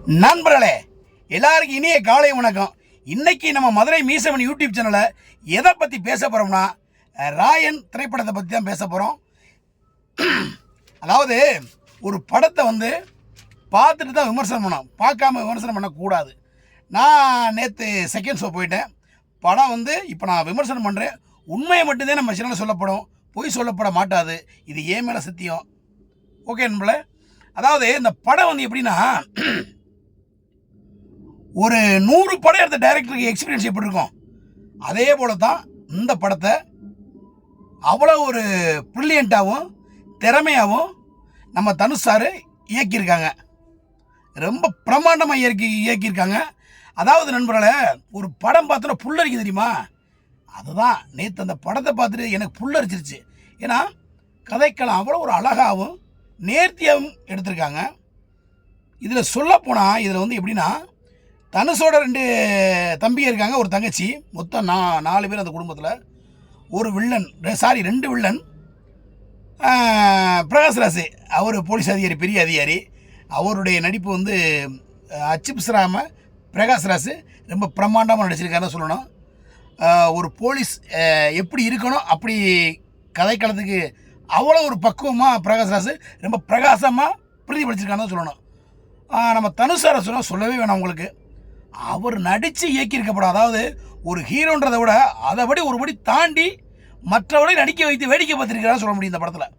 நண்பர்களே, எல்லாருக்கும் இனிய காலை வணக்கம். இன்னைக்கு நம்ம மதுரை மீசவன் யூடியூப் சேனலில் எதை பற்றி பேச போகிறோம்னா, ராயன் திரைப்படத்தை பற்றி தான் பேச போகிறோம். அதாவது ஒரு படத்தை பார்த்துட்டு தான் விமர்சனம் பண்ணோம், பார்க்காம விமர்சனம் பண்ணக்கூடாது. நான் நேற்று செகண்ட் ஷோ போயிட்டேன். படம் இப்போ நான் விமர்சனம் பண்ணுறேன். உண்மையை மட்டும்தான் நம்ம சேனலில் சொல்லப்படும், பொய் சொல்லப்பட மாட்டாது. இது ஏன் மேலே சத்தியம். ஓகே நண்பர்களே, அதாவது இந்த படம் எப்படின்னா, ஒரு 100 படம் எடுத்த டைரக்டருக்கு எக்ஸ்பீரியன்ஸ் எப்படி இருக்கும், அதே போல தான் இந்த படத்தை அவ்வளோ ஒரு ப்ரில்லியண்ட்டாகவும் திறமையாகவும் நம்ம தனுஷ் சார் இயக்கியிருக்காங்க. ரொம்ப பிரமாண்டமாக இயக்கியிருக்காங்க. அதாவது நண்பர்களே, ஒரு படம் பார்த்தோன்னா புல்லரிக்கு தெரியுமா, அதுதான் நேற்று அந்த படத்தை பார்த்துட்டு எனக்கு புல்லரிச்சிருச்சு. ஏன்னா கதைக்களம் அவ்வளோ ஒரு அழகாகவும் நேர்த்தியாகவும் எடுத்திருக்காங்க. இதில் சொல்லப்போனால் இதில் எப்படின்னா, தனுஷோட 2 தம்பிங்க இருக்காங்க, ஒரு தங்கச்சி, மொத்தம் 4 பேர் அந்த குடும்பத்தில். ஒரு வில்லன், 2 வில்லன். பிரகாஷ்ராஜ், அவர் போலீஸ் அதிகாரி, பெரிய அதிகாரி. அவருடைய நடிப்பு அச்சுப்ஸ்ராம பிரகாஷ்ராஜ் ரொம்ப பிரம்மாண்டமாக நடிச்சிருக்காருன்னு சொல்லணும். ஒரு போலீஸ் எப்படி இருக்கணும் அப்படி கதைக்களத்துக்கு அவ்வளோ ஒரு பக்குவமாக பிரகாஷ்ராஜ் ரொம்ப பிரகாசமாக பிரதிபலிச்சிருக்காருன்னு சொல்லணும். நம்ம தனுஷாரை சொல்லவே வேணாம் உங்களுக்கு. அவர் நடித்து இயக்கியிருக்கப்படும். அதாவது ஒரு ஹீரோன்றதை விட அதைபடி ஒருபடி தாண்டி மற்றவரை நடிக்க வைத்து வேடிக்கை பார்த்துருக்கிறான்னு சொல்ல முடியும். இந்த படத்தில்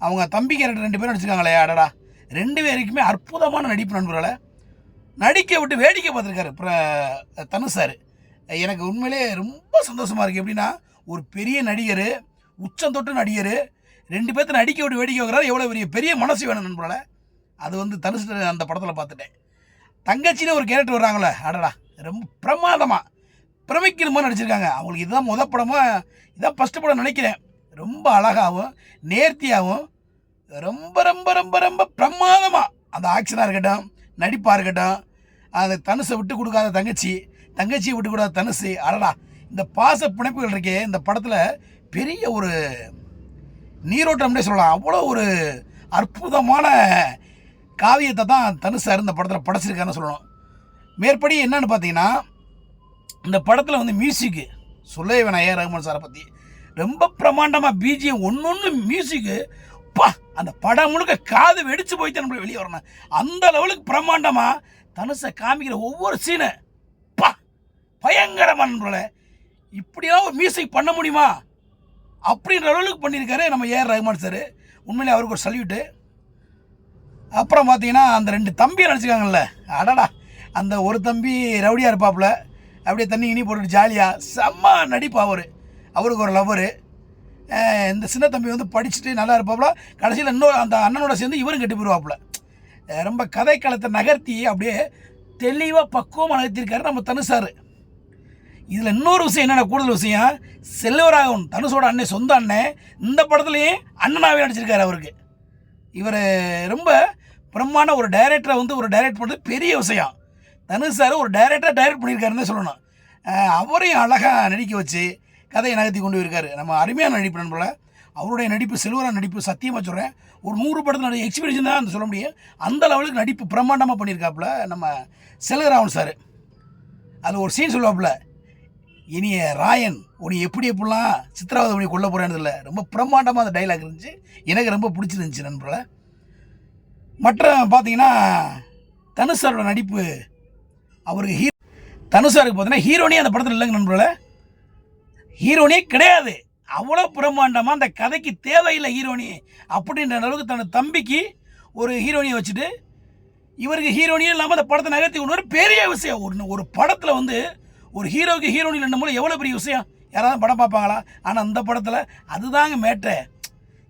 அவங்க தம்பி கேரக்டர் 2 பேரும் நடிச்சிருக்காங்களே, அடடா, 2 பேருக்குமே அற்புதமான நடிப்பு. நண்பர்களை நடிக்க விட்டு வேடிக்கை பார்த்துருக்காரு தனுஷ் சார். எனக்கு உண்மையிலே ரொம்ப சந்தோஷமாக இருக்குது. எப்படின்னா, ஒரு பெரிய நடிகர், உச்சம் தொட்டு நடிகர், 2 பேர்த்து நடிக்க விட்டு வேடிக்கை வைக்கிறாரு. எவ்வளோ பெரிய மனசு வேணும் நண்பர்களை. அது தனுஷ் அந்த படத்தில் பார்த்துட்டேன். தங்கச்சின்னு ஒரு கேரக்டர் வர்றாங்களே, அடடா, ரொம்ப பிரமாதமாக பிரமிக்கிற மாதிரி நடிச்சிருக்காங்க. அவங்களுக்கு இதுதான் முத படமாக, இதான் ஃபஸ்ட்டு படம் நினைக்கிறேன். ரொம்ப அழகாகவும் நேர்த்தியாகவும் ரொம்ப ரொம்ப ரொம்ப ரொம்ப பிரமாதமாக அந்த ஆக்ஷனாக இருக்கட்டும், நடிப்பாக இருக்கட்டும், அந்த தனுஷை விட்டு கொடுக்காத தங்கச்சியை விட்டு கொடுக்காத தனுஷ், அடடா, இந்த பாச பிணைப்புகள் இருக்கே இந்த படத்தில் பெரிய ஒரு நீரோட்டம்னே சொல்லலாம். அவ்வளோ ஒரு அற்புதமான காவியத்தை தான் தனுஷ் சார் இந்த படத்தில் படைச்சிருக்காருன்னு சொல்லணும். மேற்படி என்னன்னு பார்த்தீங்கன்னா, இந்த படத்தில் மியூசிக்கு சொல்லவே வேணாம். ஏ ரகுமான் சாரை பற்றி ரொம்ப பிரமாண்டமாக பிஜிஎம் ஒன்று மியூசிக்கு அந்த படம் முழுக்க காது வெடிச்சு போயிட்டு நம்மளை வெளியே வரணும். அந்த லெவலுக்கு பிரமாண்டமாக தனுஷை காமிக்கிற ஒவ்வொரு சீனை பயங்கரமான நண்பர்களே. இப்படியெல்லாம் ஒரு மியூசிக் பண்ண முடியுமா அப்படின்ற லெவலுக்கு பண்ணியிருக்காரு நம்ம ஏ ரகுமான் சார். உண்மையிலே அவருக்கு ஒரு சல்யூட்டு. அப்புறம் பார்த்தீங்கன்னா, அந்த 2 தம்பியை நடிச்சிருக்காங்கல்ல, அடடா, அந்த ஒரு தம்பி ரவுடியாக இருப்பாப்புல, அப்படியே தண்ணி இனி போட்டு ஜாலியாக செம்ம நடிப்பு. அவருக்கு ஒரு லவ்வரு. இந்த சின்ன தம்பி படிச்சுட்டு நல்லா இருப்பாப்புல. கடைசியில் இன்னொரு அந்த அண்ணனோட சேர்ந்து இவரும் கட்டி போயிடுவாப்புல. ரொம்ப கதைக்களத்தை நகர்த்தி அப்படியே தெளிவாக பக்குவமாக நகர்த்திருக்காரு நம்ம தனுஷ் சார். இதில் இன்னொரு விஷயம் என்னென்ன, கூடுதல் விஷயம், செல்வராகவன் தனுஷோட அண்ணன், சொந்த அண்ணன், இந்த படத்துலேயும் அண்ணனாகவே நடிச்சிருக்காரு. அவருக்கு இவர் ரொம்ப பிரம்மாண்ட ஒரு டைரக்டரை ஒரு டைரக்ட் பண்ணுறது பெரிய விஷயம். தனுஷ் சார் ஒரு டைரக்டராக டைரக்ட் பண்ணியிருக்காருன்னு சொல்லணும். அவரையும் அழகாக நடிக்க வச்சு கதையை நகர்த்தி கொண்டு போயிருக்காரு. நம்ம அருமையான நடிப்பு நண்பர்கள. அவருடைய நடிப்பு, செல்வரான நடிப்பு, சத்தியமாக சொல்கிறேன், ஒரு 100 படத்தில் எக்ஸ்பீரியன்ஸ் தான் சொல்ல முடியும். அந்த லெவலுக்கு நடிப்பு பிரம்மாண்டமாக பண்ணியிருக்காப்புல நம்ம செல்வராகவன் சார். அது ஒரு சீன் சொல்லுவாப்புல, இனிய ராயன் உன்னை எப்படிலாம் சித்திரவதை பண்ணி கொல்ல போகிறேன்னு இல்லை, ரொம்ப பிரம்மாண்டமாக அந்த டைலாக் இருந்துச்சு. எனக்கு ரொம்ப பிடிச்சிருந்துச்சு நண்பர்களே. மற்ற பார்த்தீங்கன்னா, தனுஷ் சாரோட நடிப்பு, அவருக்கு தனுஷ் சாருக்கு பார்த்தீங்கன்னா ஹீரோனே அந்த படத்தில் இல்லைங்க நண்பர்களே. ஹீரோனே கிடையாது. அவ்வளோ பிரம்மாண்டமாக அந்த கதைக்கு தேவையில்லை ஹீரோனி அப்படின்ற அளவுக்கு தன் தம்பிக்கு ஒரு ஹீரோனியை வச்சுட்டு இவருக்கு ஹீரோனியும் இல்லாமல் அந்த படத்தை நகர்த்தி கொண்டு வர பெரிய விஷயம். ஒரு படத்தில் ஒரு ஹீரோவுக்கு ஹீரோனி ரெண்டு மூலம் எவ்வளோ பெரிய விஷயம். யாராவது படம் பார்ப்பாங்களா? ஆனால் அந்த படத்தில் அதுதாங்க மேட்டை.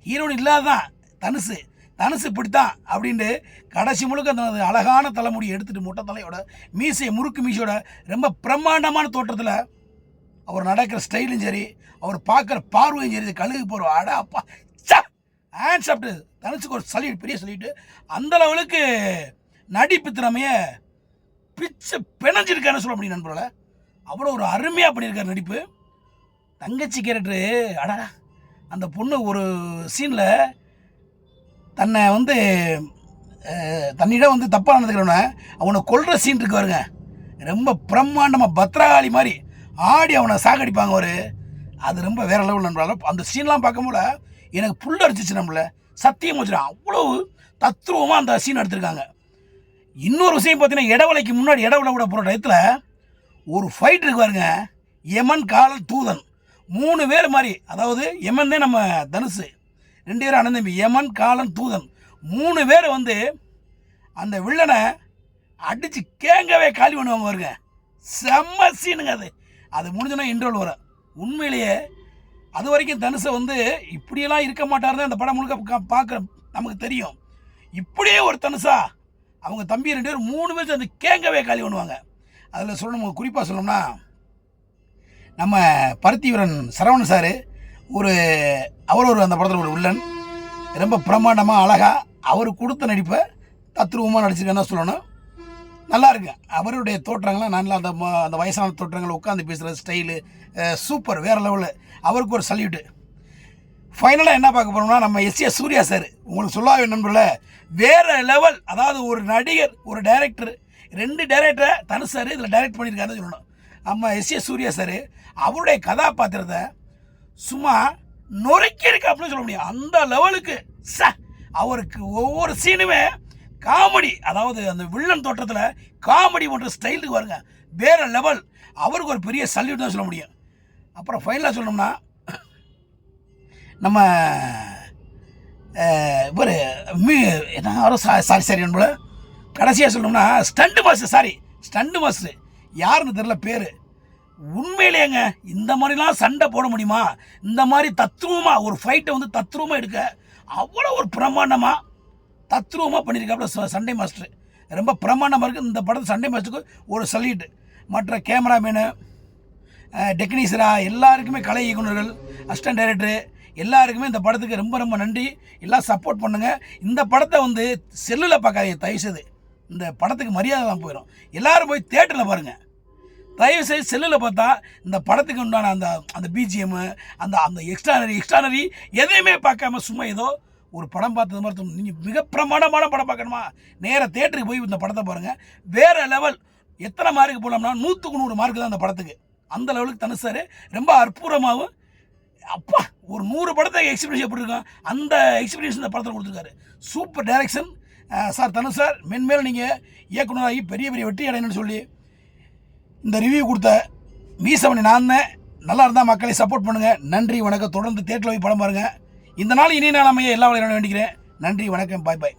ஹீரோனி இல்லாதான் தனுசு இப்படித்தான் அப்படின்ட்டு கடைசி முழுக்க அந்த அழகான தலைமுடி எடுத்துகிட்டு மொட்டை தலையோட முறுக்கு மீசையோட ரொம்ப பிரம்மாண்டமான தோற்றத்தில் அவர் நடக்கிற ஸ்டைலும் சரி, அவர் பார்க்குற பார்வையும் சரி, கழுகு போகிற அப்பா ஹேண்ட் சாப்பிட்டு தனுசுக்கு ஒரு சல்யூட், பெரிய சல்யூட்டு. அந்த லெவலுக்கு நடிப்பு திறமையை பிச்சு பிணைஞ்சிருக்காருன்னு சொல்ல முடியும் நண்பர்களே. அவ்வளோ ஒரு அருமையாக பண்ணியிருக்காரு நடிப்பு. தங்கச்சி கேரக்டரு, அடடா, அந்த பொண்ணு ஒரு சீனில் தன்னை தன்னிடம் வந்து தப்பாக நடந்துக்கிறவன அவனை கொல்ற சீன் இருக்கு பாருங்க, ரொம்ப பிரம்மாண்டமாக பத்ராளி மாதிரி ஆடி அவனை சாகடிப்பாங்க ஒரு, அது ரொம்ப வேற லெவல் நண்பரால. அந்த சீன்லாம் பார்க்கும்போது எனக்கு புல் அடிச்சிச்சு நம்மள, சத்தியம் வச்சுருக்கேன். அவ்வளோ தத்ரூபமாக அந்த சீன் எடுத்திருக்காங்க. இன்னொரு விஷயம் பார்த்தீங்கன்னா, இடவலைக்கு முன்னாடி இடவலை விட போகிற டயத்தில் ஒரு ஃபைட் இருக்கு பாருங்க, யமன் காலன் தூதன் 3 பேர் மாதிரி, அதாவது யமன் தான் நம்ம தனுசு, 2 பேரும் அண்ணன் தம்பி, யமன் காலன் தூதன் 3 பேர் வந்து அந்த வில்லனை அடித்து கேங்கவே காலி பண்ணுவாங்க பாருங்க. செம்ம சீனுங்க அது. அது முடிஞ்சோன்னா இன்ட்ரோல் வரும். உண்மையிலேயே அது வரைக்கும் தனுஷை வந்து இப்படியெல்லாம் இருக்க மாட்டாருன்னு அந்த படம் முழுக்க பார்க்க நமக்கு தெரியும். இப்படியே ஒரு தனுஷா அவங்க தம்பி 2 பேர் 3 பேர் அந்த கேங்கவே காலி பண்ணுவாங்க. அதில் சொல்லணும், குறிப்பாக சொல்லணும்னா நம்ம பருத்திவீரன் சரவணன் சார் அவர் அந்த படத்தில் ஒரு வில்லன், ரொம்ப பிரமாண்டமாக அழகாக அவர் கொடுத்த நடிப்பை தத்ரூபமாக நடிச்சிருக்கேன்னு தான் சொல்லணும். நல்லா இருக்கு அவருடைய தோற்றங்கள்லாம். நல்லா அந்த வயசான தோற்றங்கள், உட்காந்து பேசுகிற ஸ்டைலு சூப்பர், வேறு லெவலில். அவருக்கு ஒரு சல்யூட்டு. ஃபைனலாக என்ன பார்க்க போகிறோம்னா, நம்ம எஸ் சூர்யா சார், உங்களுக்கு சொல்லாத நண்பர்களே, வேறு லெவல். அதாவது ஒரு நடிகர், ஒரு டைரக்டர், 2 டைரக்டரை தனுஷ் சார் இதில் டைரக்ட் பண்ணியிருக்காருன்னு சொல்லணும். நம்ம எஸ் சூர்யா சார் அவருடைய கதாபாத்திரத்தை சும்மா நொறுக்கி இருக்கு அப்படின்னு சொல்ல முடியும். அந்த லெவலுக்கு அவருக்கு ஒவ்வொரு சீனுமே காமெடி, அதாவது அந்த வில்லன் தோற்றத்தில் காமெடி பண்ணுற ஸ்டைலுக்கு வருங்க, வேறு லெவல். அவருக்கு ஒரு பெரிய சல்யூட் தான் சொல்ல முடியும். அப்புறம் ஃபைனலாக சொல்லணும்னா, நம்ம இவர் என்ன சாரி என்பது கடைசியாக சொல்லணும்னா ஸ்டண்ட் மாஸ்டர் யாருன்னு தெரில பேர். உண்மையிலேங்க இந்த மாதிரிலாம் சண்டை போட முடியுமா? இந்த மாதிரி தத்ரூபமாக ஒரு ஃபைட்டை வந்து தத்ரூபமாக எடுக்க அவ்வளோ ஒரு பிரமாண்டமாக தத்ரூபமாக பண்ணியிருக்காப்புல சண்டை மாஸ்டர். ரொம்ப பிரமாண்டமாக இருக்குது இந்த படத்து. சண்டை மாஸ்டருக்கு ஒரு சல்யூட். மற்ற கேமராமேனு, டெக்னீஷியரா, எல்லாருக்குமே, கலை இயக்குநர்கள், அசிஸ்டன்ட் டைரக்டரு, எல்லாருக்குமே இந்த படத்துக்கு ரொம்ப ரொம்ப நன்றி. எல்லாம் சப்போர்ட் பண்ணுங்கள். இந்த படத்தை வந்து செல்லில் பார்க்காதீங்க தயவுசெய்து, இந்த படத்துக்கு மரியாதை தான் போயிடும். எல்லோரும் போய் தேட்டரில் பாருங்கள் தயவுசெய்து. செல்லில் பார்த்தா இந்த படத்துக்கு உண்டான அந்த பிஜிஎம்மு, அந்த எக்ஸ்ட்ரானரி எதையுமே பார்க்காம சும்மா ஏதோ ஒரு படம் பார்த்தது மாதிரி தோணும். நீங்கள் மிக பிரமாண்டமான படம் பார்க்கணுமா, நேராக தேட்டருக்கு போய் இந்த படத்தை பாருங்கள், வேறு லெவல். எத்தனை மார்க்கு போடலாம்னா 100க்கு 100 மார்க்கு தான் அந்த படத்துக்கு. அந்த லெவலுக்கு தனுஷ் சார் ரொம்ப அற்புதமாகவும், அப்பா ஒரு 100 படத்தை எக்ஸ்பீரியன்ஸ் எப்படி இருக்கும் அந்த எக்ஸ்பீரியன்ஸ் இந்த படத்தில் கொடுத்துருக்காரு. Super direction sir Dhanush sir. மென்மேலும் நீங்கள் இயக்குனராகி பெரிய பெரிய வெற்றி அடையணும்னு சொல்லி இந்த ரிவ்யூ கொடுத்த மீசவனி நான் தான். நல்லா இருந்தால் மக்களை சப்போர்ட் பண்ணுங்கள். நன்றி வணக்கம். தொடர்ந்து தேட்டரில் போய் படம் பாருங்கள். இந்த நாள் இனிய நாள் அமைய எல்லா வழியும் வேண்டிக்கிறேன். நன்றி வணக்கம். பாய் பாய்.